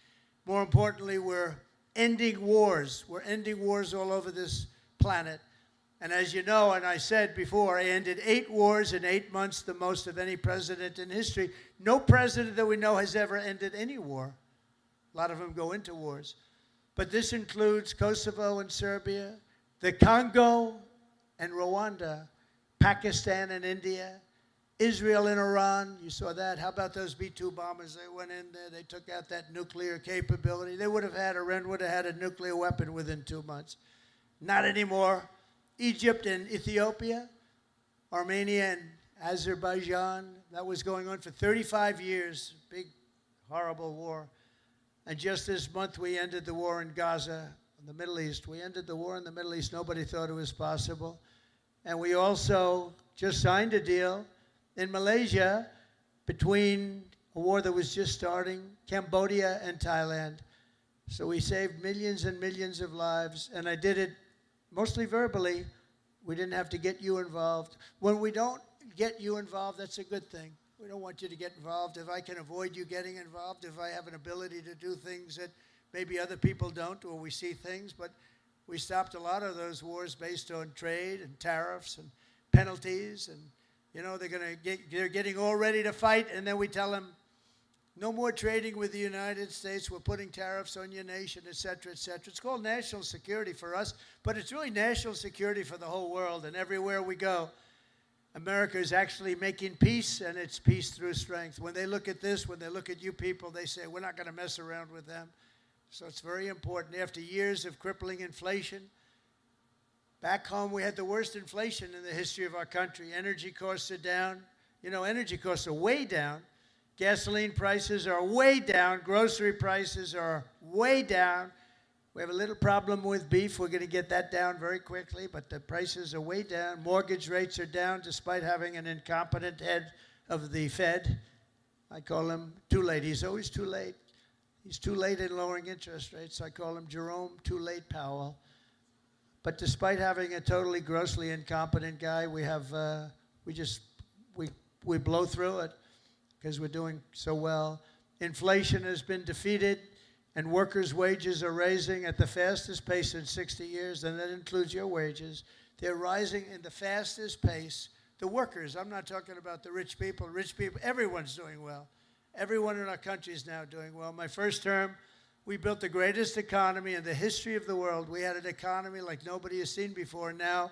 More importantly, we're ending wars. We're ending wars all over this planet. And as you know, and I said before, I ended 8 wars in 8 months, the most of any president in history. No president that we know has ever ended any war. A lot of them go into wars. But this includes Kosovo and Serbia, the Congo and Rwanda, Pakistan and India, Israel and Iran. You saw that. How about those B-2 bombers? They went in there. They took out that nuclear capability. They would have had, Iran would have had a nuclear weapon within 2 months. Not anymore. Egypt and Ethiopia, Armenia and Azerbaijan. That was going on for 35 years. Big, horrible war. And just this month, we ended the war in Gaza, in the Middle East. We ended the war in the Middle East. Nobody thought it was possible. And we also just signed a deal in Malaysia between a war that was just starting, Cambodia and Thailand. So we saved millions and millions of lives, and I did it mostly verbally. We didn't have to get you involved. When we don't get you involved, that's a good thing. We don't want you to get involved. If I can avoid you getting involved, if I have an ability to do things that maybe other people don't, or we see things, but we stopped a lot of those wars based on trade and tariffs and penalties, and they're getting all ready to fight, and then we tell them, no more trading with the United States. We're putting tariffs on your nation, et cetera, et cetera. It's called national security for us, but it's really national security for the whole world. And everywhere we go, America is actually making peace, and it's peace through strength. When they look at this, when they look at you people, they say, we're not going to mess around with them. So it's very important. After years of crippling inflation, back home we had the worst inflation in the history of our country. Energy costs are down. Energy costs are way down. Gasoline prices are way down. Grocery prices are way down. We have a little problem with beef. We're going to get that down very quickly, but the prices are way down. Mortgage rates are down despite having an incompetent head of the Fed. I call him too late. He's always too late. He's too late in lowering interest rates. I call him Jerome Too Late Powell. But despite having a totally grossly incompetent guy, we blow through it, because we're doing so well. Inflation has been defeated, and workers' wages are rising at the fastest pace in 60 years, and that includes your wages. They're rising in the fastest pace. The workers, I'm not talking about the rich people. Rich people, everyone's doing well. Everyone in our country is now doing well. My first term, we built the greatest economy in the history of the world. We had an economy like nobody has seen before. Now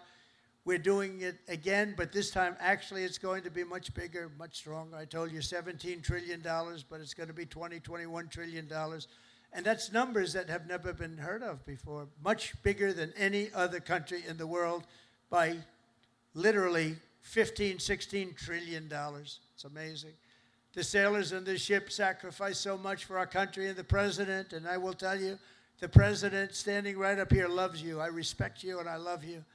we're doing it again, but this time, actually, it's going to be much bigger, much stronger. I told you $17 trillion, but it's going to be $21 trillion. And that's numbers that have never been heard of before. Much bigger than any other country in the world by literally $16 trillion. It's amazing. The sailors on this ship sacrificed so much for our country, and the president, and I will tell you, the president standing right up here loves you. I respect you and I love you.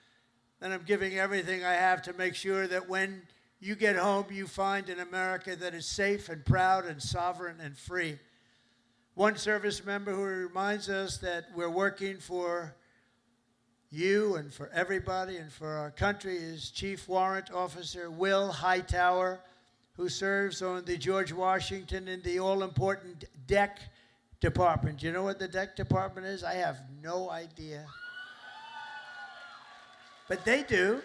And I'm giving everything I have to make sure that when you get home, you find an America that is safe and proud and sovereign and free. One service member who reminds us that we're working for you and for everybody and for our country is Chief Warrant Officer Will Hightower, who serves on the George Washington in the all-important deck department. Do you know what the deck department is? I have no idea. But they do.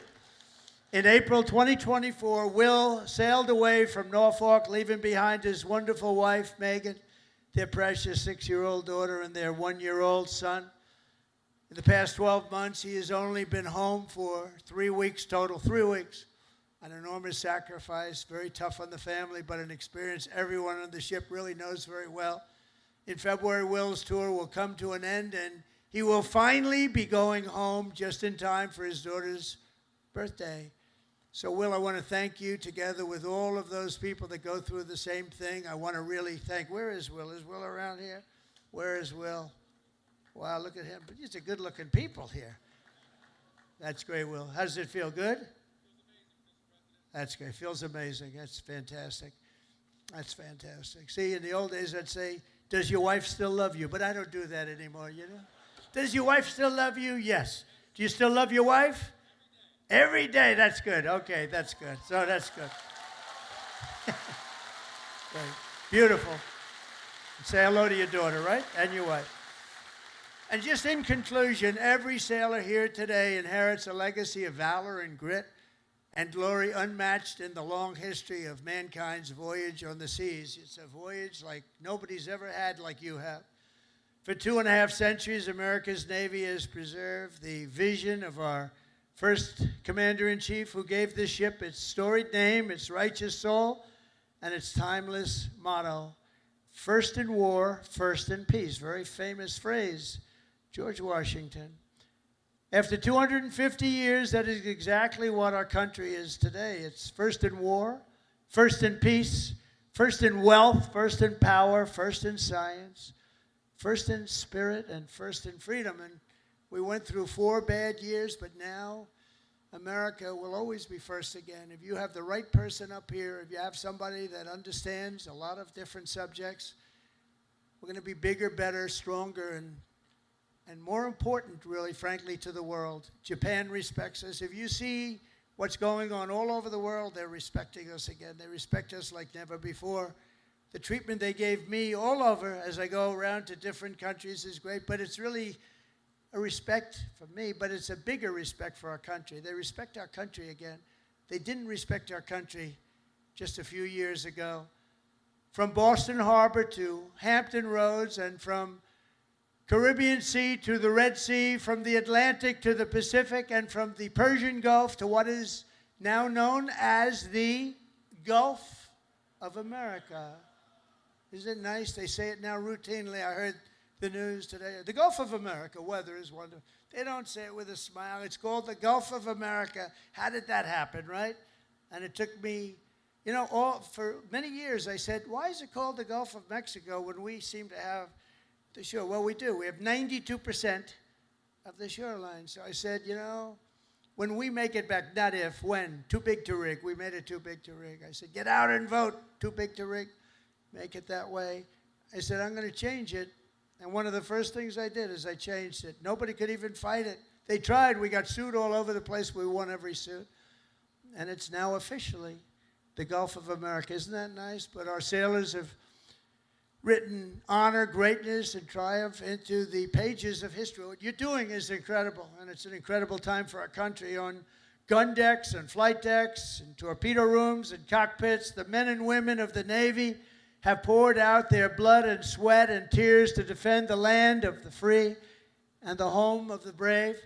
In April 2024, Will sailed away from Norfolk, leaving behind his wonderful wife, Megan, their precious 6-year-old daughter, and their 1-year-old son. In the past 12 months, he has only been home for 3 weeks total, 3 weeks. An enormous sacrifice, very tough on the family, but an experience everyone on the ship really knows very well. In February, Will's tour will come to an end, and he will finally be going home just in time for his daughter's birthday. So, Will, I want to thank you together with all of those people that go through the same thing. I want to really thank, where is Will? Is Will around here? Where is Will? Wow, look at him. But these are good-looking people here. That's great, Will. How does it feel? Good? That's great. Feels amazing. That's fantastic. That's fantastic. See, in the old days, I'd say, does your wife still love you? But I don't do that anymore, you know? Does your wife still love you? Yes. Do you still love your wife? Every day. That's good. Okay, that's good. So that's good. Great. Beautiful. Say hello to your daughter, right? And your wife. And just in conclusion, every sailor here today inherits a legacy of valor and grit and glory unmatched in the long history of mankind's voyage on the seas. It's a voyage like nobody's ever had like you have. For 2.5 centuries, America's Navy has preserved the vision of our first commander-in-chief, who gave this ship its storied name, its righteous soul, and its timeless motto, first in war, first in peace. Very famous phrase, George Washington. After 250 years, that is exactly what our country is today. It's first in war, first in peace, first in wealth, first in power, first in science, first in spirit, and first in freedom. And we went through 4 bad years, but now America will always be first again. If you have the right person up here, if you have somebody that understands a lot of different subjects, We're going to be bigger, better, stronger, and more important, really, frankly, to the world. Japan respects us. If you see what's going on all over the world, they're respecting us again. They respect us like never before. The treatment they gave me all over as I go around to different countries is great, but it's really a respect for me, but it's a bigger respect for our country. They respect our country again. They didn't respect our country just a few years ago. From Boston Harbor to Hampton Roads, and from Caribbean Sea to the Red Sea, from the Atlantic to the Pacific, and from the Persian Gulf to what is now known as the Gulf of America. Isn't it nice? They say it now routinely. I heard the news today. The Gulf of America, weather is wonderful. They don't say it with a smile. It's called the Gulf of America. How did that happen, right? And it took me, for many years I said, why is it called the Gulf of Mexico when we seem to have the shore? Well, we do. We have 92% of the shoreline. So I said, when we make it back, not if, when, too big to rig. We made it too big to rig. I said, get out and vote. Too big to rig. Make it that way. I said, I'm going to change it. And one of the first things I did is I changed it. Nobody could even fight it. They tried. We got sued all over the place. We won every suit. And it's now officially the Gulf of America. Isn't that nice? But our sailors have written honor, greatness, and triumph into the pages of history. What you're doing is incredible, and it's an incredible time for our country. On gun decks and flight decks and torpedo rooms and cockpits, the men and women of the Navy have poured out their blood and sweat and tears to defend the land of the free and the home of the brave.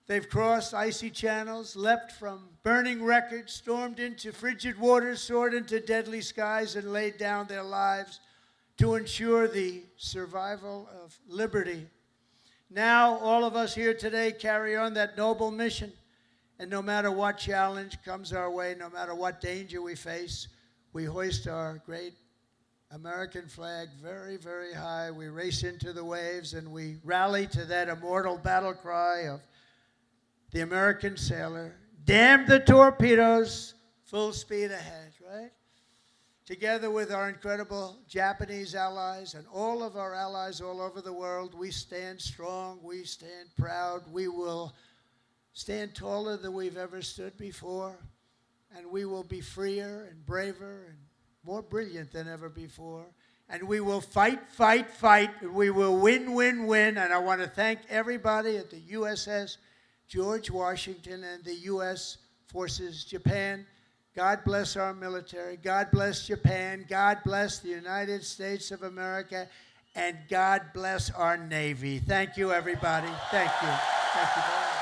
They've crossed icy channels, leapt from burning wreckage, stormed into frigid waters, soared into deadly skies, and laid down their lives to ensure the survival of liberty. Now, all of us here today carry on that noble mission, and no matter what challenge comes our way, no matter what danger we face, we hoist our great American flag very, very high. We race into the waves, and we rally to that immortal battle cry of the American sailor, damn the torpedoes, full speed ahead, right? Together with our incredible Japanese allies and all of our allies all over the world, we stand strong, we stand proud, we will stand taller than we've ever stood before, and we will be freer and braver and more brilliant than ever before. And we will fight, fight, fight, and we will win, win, win. And I want to thank everybody at the USS George Washington and the U.S. Forces Japan. God bless our military. God bless Japan. God bless the United States of America. And God bless our Navy. Thank you, everybody. Thank you. Thank you very much.